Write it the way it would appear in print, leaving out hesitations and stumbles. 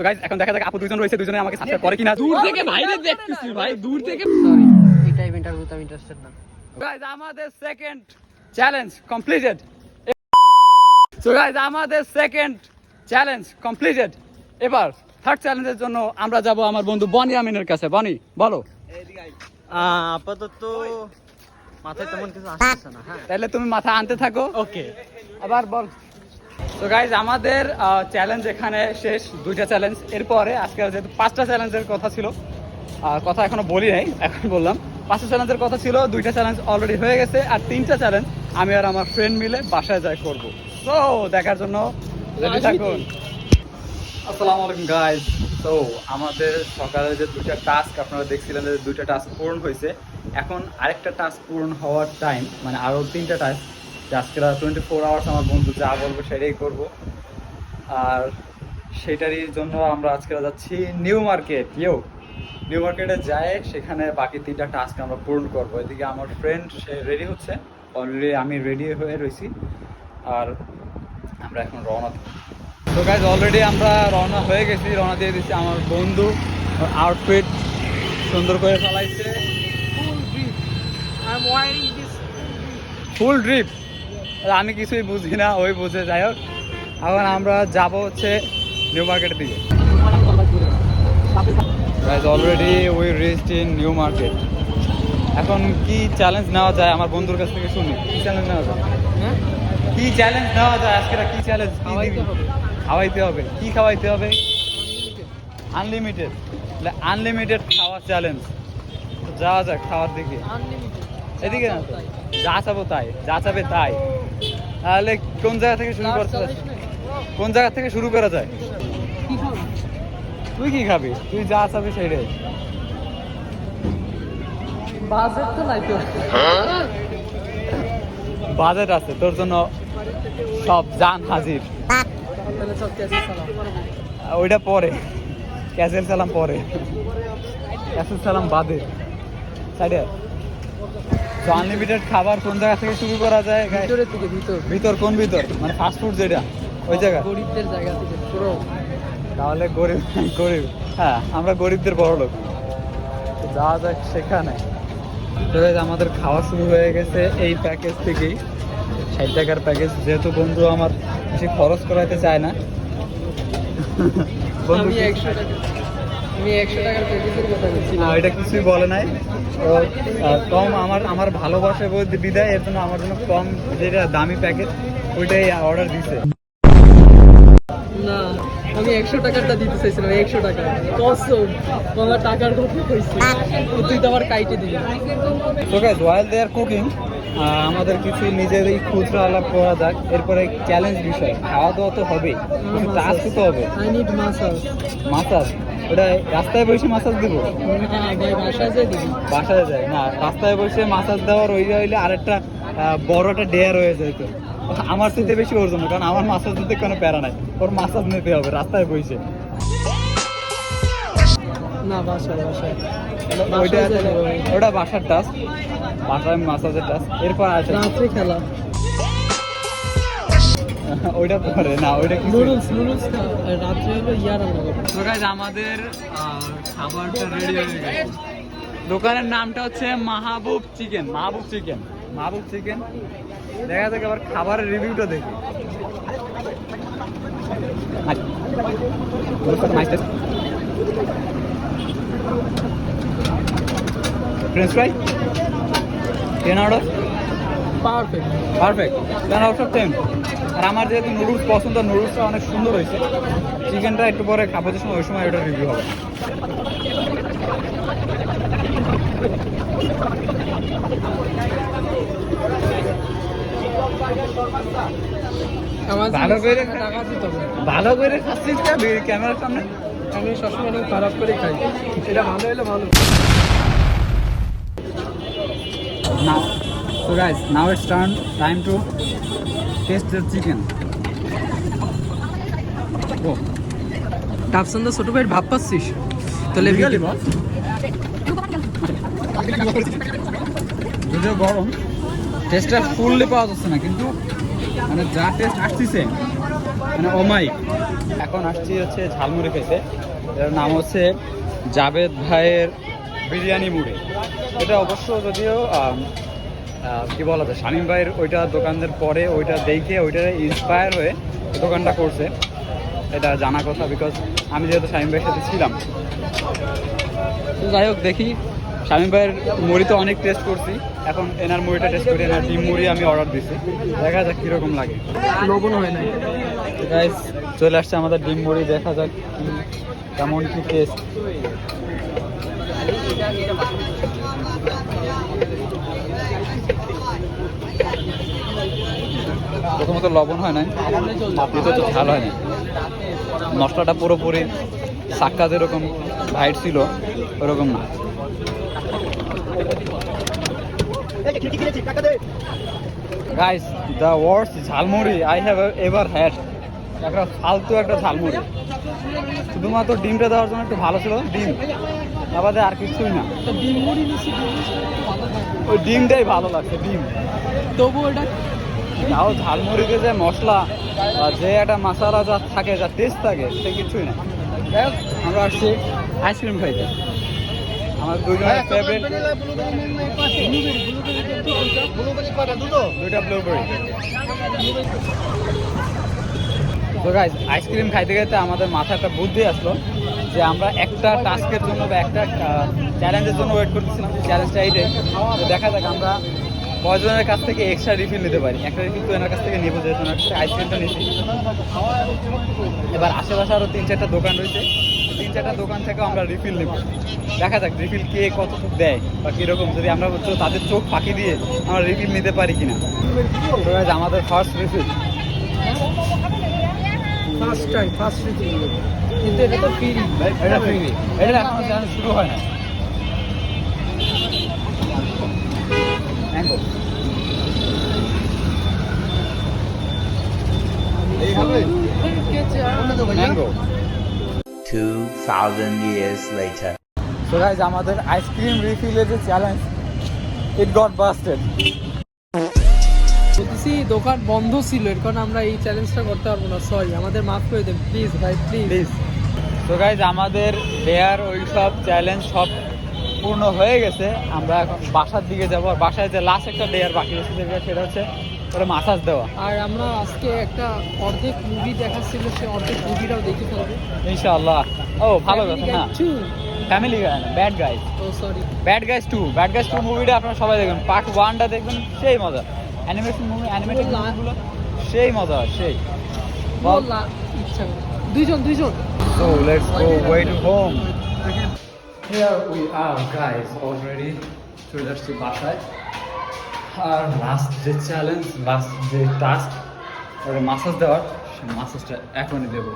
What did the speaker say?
তো গাইস এখন দেখা যাক আপু দুইজন রয়েছে, দুইজনে আমাকে সাবস্ক্রাইব করে কিনা। দূর থেকে বাইরে দেখতেছি ভাই, দূর থেকে। সরি, এই টাইপ ইন্টারভিউতে আমি ইন্টারেস্টেড না। গাইস আমাদের second challenge completed. So guys আমাদের সেকেন্ড চ্যালেঞ্জ কমপ্লিটেড। এবার থার্ড চ্যালেঞ্জের জন্য আমরা যাব আমার বন্ধু বনি আমিনের কাছে। বনি বলো। আপাতত মাথায় তেমন কিছু আসছে না। হ্যাঁ, তাহলে তুমি মাথা আনতে থাকো। ওকে, আবার বল। তো গাইজ আমাদের চ্যালেঞ্জ এখানে শেষ, দুইটা চ্যালেঞ্জ। এরপরে আজকে যেহেতু 5টা চ্যালেঞ্জের কথা ছিল, কথা এখনো বলি নাই, এখন বললাম। 5টা চ্যালেঞ্জের কথা ছিল, 2টা চ্যালেঞ্জ অলরেডি হয়ে গেছে, আর 3টা চ্যালেঞ্জ আমি আর আমার ফ্রেন্ড মিলে বাসায় যাই করবো। তো দেখার জন্য রেডি থাকুন। আসসালামু আলাইকুম গাইজ। তো আমাদের সকালে যে 2টা টাস্ক আপনারা দেখছিলেন, যে 2টা টাস্ক পূরণ হয়েছে। এখন আরেকটা টাস্ক পূরণ হওয়ার টাইম, মানে আরও 3টা টাস্ক। আজকে 24 আওয়ার্স আমার বন্ধু যা বলবো সেটাই করবো। আর সেটারই জন্য আমরা আজকে যাচ্ছি নিউ মার্কেট। নিউ মার্কেটে যায়, সেখানে বাকি 3টা টাস্ক আমরা পূরণ করবো। এদিকে আমার ফ্রেন্ড সে রেডি হচ্ছে, অলরেডি আমি রেডি হয়ে রয়েছি, আর আমরা এখন রওনা দিই। তো গাইজ অলরেডি আমরা রওনা হয়ে গেছি, রওনা দিয়ে দিচ্ছি। আমার বন্ধু আউটফিট সুন্দর করে ফেলাইছে, ফুল ড্রিপ। আমি কিছুই বুঝি না, ওই বুঝে। যাই হোক, এখন আমরা যাব হচ্ছে নিউ মার্কেটের দিকে। Guys already we reached in new market. এখন কি চ্যালেঞ্জ নেওয়া যায় আমার বন্ধুর কাছ থেকে শুনি। কি চ্যালেঞ্জ নেওয়া যায়? কি চ্যালেঞ্জ নেওয়া যায় আজকে? কি চ্যালেঞ্জ? খাওয়াইতে হবে। কি খাওয়াইতে হবে? আনলিমিটেড। আনলিমিটেড খাওয়ার চ্যালেঞ্জ। যাওয়া যাক খাওয়ার দিকে। এদিকে না তো, যা চাবো তাই, যা চাবে তাই। তাহলে কোন জায়গা থেকে শুরু করতে চাস? কোন জায়গা থেকে শুরু করা যায়? তুই কি খাবি? তুই যা চাবি সেটাই। বাজেট তো নাই তো। বাজেট আছে তোর জন্য, সব জান হাজির। ওইটা পরে, ক্যাসেল সালাম পরে, ক্যাসেল সালাম বাদে সাইডে। তো আনলিমিটেড খাবার কোন জায়গা থেকে শুরু করা যায়? ভিতরের দিকে। ভিতর কোন ভিতর? মানে ফাস্ট ফুড যেটা, ওই জায়গা? গরিবদের জায়গা থেকে পুরো। তাহলে গরিব গরিব, হ্যাঁ আমরা গরিবদের বড় লোক। যাওয়া যাক সেখানে। তো আমাদের খাওয়া শুরু হয়ে গেছে এই প্যাকেজ থেকেই, 60 টাকার প্যাকেজ। যেহেতু বন্ধু আমার বেশি খরচ করাইতে চায় না, বন্ধু আমি 100 টাকার প্যাকেজের কথা বলছি না, এটা কিছুই বলে নাই। তো কম আমার ভালোবাসে বলতে বিদায়, এর জন্য আমার জন্য কম যেটা দামি প্যাকেজ ওইটাই অর্ডার দিছে। না, আমি 100 টাকারটা দিতে চাইছিলাম। 100 টাকা কসম, আমার টাকার কথা কইছি, তুই তো আমার কাইটে দিবি। তো guys while they are cooking, আমাদের কিছু নিজেরই খুচরা আলাপ করা যাক। এরপরে চ্যালেঞ্জ বিষয়, খাওয়া দাওয়া তো হবেই, কিছু টাস্ক তো হবে। I need massage. মাসাজ? ওটা রাস্তায় বসে মাসাজ দিব? না ভাই, বাসায় যাই দিবি। বাসায় যায় না, রাস্তায় বসে মাসাজ দেওয়ার ওই হইলে আরেকটা বড় একটা ডেয়ার হয়ে যেত। আমার সাথে বেশি ওর জন্য, কারণ আমার মাসাজ দিতে কোনো প্যারা নাই, ওর মাসাজ নিতে হবে রাস্তায় বসে। না, বাসায় ওটা বাসার টাস্ক, বাসায় মাসাজের টাস্ক। এরপর আছে রাত্রে খেলা। ওইটা পরে না, ওইটা নুডলস রাত্রে হলো ইয়ার আমরা। তো গাইস আমাদের খাবারটা রেডি হয়ে গেছে। দোকানের নামটা হচ্ছে মাহবুব চিকেন। দেখা যাক আবার খাবারের রিভিউটা দেখি। French fry 10 out of perfect 10 out of 10। আর আমার যেহেতু নুডলস পছন্দ, নুডলসটা অনেক সুন্দর হয়েছে। চিকেনটা একটু পরে খাবার সময়, ওই সময় ওটা রিভিউ হবে। ভালো করে খাচ্ছিস ক্যামেরার সামনে? আমি সবসময় খারাপ করে খাই, এটা ভালো হলে ভালো। Now, so guys, now it's time to taste the chicken. Oh, টাপসান দা ছোট ভাইয়ের ভাব পাচ্ছিস? তাহলে really boss? যদিও গরম, টেস্টটা ফুললি পাওয়া যাচ্ছে না, কিন্তু মানে যা টেস্ট আসতেছে মানে ওমাই। এখন আসছি হচ্ছে ঝালমুড়ি খেতে, এর নাম হচ্ছে জাভেদ ভাইয়ের বিরিয়ানি মুড়ি। এটা অবশ্য যদিও কি বলা যায়, শামীম ভাইয়ের ওইটা দোকানদের পরে ওইটা দেখে ওইটা ইন্সপায়ার হয়ে দোকানটা করছে, এটা জানা কথা, বিকজ আমি যেহেতু শামীম ভাইয়ের সাথে ছিলাম। তো যাই হোক, দেখি শামীম ভাইয়ের মুড়ি তো অনেক টেস্ট করছি, এখন এনার মুড়িটা টেস্ট করি। এনার ডিম মুড়ি আমি অর্ডার দিছি, দেখা যাক কীরকম লাগে। লবণ হয় নাই। গাইস চলে আসছে আমাদের ডিম মুড়ি, দেখা যাক কেমন কি টেস্ট। প্রথমত লবণ হয় নাই, দ্বিতীয়ত ঝাল হয় নাই, মশলাটা পুরোপুরি সাক্কা যেরকম ভাইট ছিল ওরকম না। Guys the worst jhalmuri I have ever had. একটা ফালতু একটা ঝালমুড়ি, শুধুমাত্র ডিমটা দেওয়ার জন্য একটু ভালো ছিল, ডিম আবাদে আর কিছুই না। ডিম মুড়ি নিচ্ছি, ভালো থাকে। ওই ডিমটাই ভালো লাগছে, ডিম। তবু ওটা তাও ঝালমুড়িতে যে মশলা বা যে একটা মশলা যা থাকে, যা টেস্ট থাকে, সে কিছুই না। যাই হোক, আমরা আসছি আইসক্রিম খাইতে, আমার দুজনের ফেভারিট দুইটা ব্লুবেরি। তো গাইস আইসক্রিম খাইতে খাইতে আমাদের মাথায় একটা বুদ্ধি আসলো যে আমরা একটা টাস্কের জন্য বা একটা চ্যালেঞ্জের জন্য ওয়েট করতেছিলাম। চ্যালেঞ্জটা এইটাই, তো দেখা যাক আমরা কয়জনের কাছ থেকে এক্সট্রা রিফিল নিতে পারি। একটা রিফিল তো এনার কাছ থেকে নেবো, যেহেতু এনার কাছে আইসক্রিমটা নিচ্ছি। এবার আশেপাশে আরও 3-4টা দোকান রয়েছে, 3-4টা দোকান থেকেও আমরা রিফিল নেব। দেখা যাক রিফিল কে কতটুকু দেয় বা কীরকম, যদি আমরা তাদের চোখ ফাঁকি দিয়ে আমরা রিফিল নিতে পারি কিনা। তো গাইস আমাদের first refill, first time, first review, কিন্তু এটা তো ফ্রি। এটা ফ্রি, এটা এখনো চ্যালেঞ্জ শুরু হয় না। Mango mango. 2000 years later. So guys আমাদের আইসক্রিম রিফিলের যে চ্যালেঞ্জ, ইট গট বাস্টেড। বলতেছি দোকান বন্ধ ছিল, এর কারণে আমরা এই চ্যালেঞ্জটা করতে পারবো না। সরি, আমাদের মাফ করে দেন প্লিজ ভাই, প্লিজ। প্লিজ। তো গাইস আমাদের দেয়ার ওই সব চ্যালেঞ্জ সব পূর্ণ হয়ে গেছে, আমরা এখন বাসার দিকে যাবো। আর বাসায় যে লাস্ট একটা দেয়ার বাকি রয়েছে, সেটা হচ্ছে ওটা মাসাজ দেওয়া। আর আমরা আজকে একটা অর্ধেক মুভি দেখাচ্ছিল, সে অর্ধেক মুভিটাও দেখে ফেলবো ইনশাআল্লাহ। ও ভালো কথা, হ্যাঁ, Family ফ্যামিলি গাই না, ব্যাড গাইজ। Guy 2। ও সরি, ব্যাড গাইজ 2 মুভিটা আপনারা সবাই দেখবেন। পার্ট 1টা দেখবেন, সেই মজা। অ্যানিমেশন মুভি, অ্যানিমেটেড মুভিগুলো সেই মজা, সেই। বললা ইচ্ছা করে। দুইজন So let's go way to home. Here we are guys, already চলে আসছি বাসায়। আর লাস্ট যে চ্যালেঞ্জ, লাস্ট যে টাস্ক, ওটা মাসাজ দেওয়ার, সেই মাসাজটা এখনই দেবো।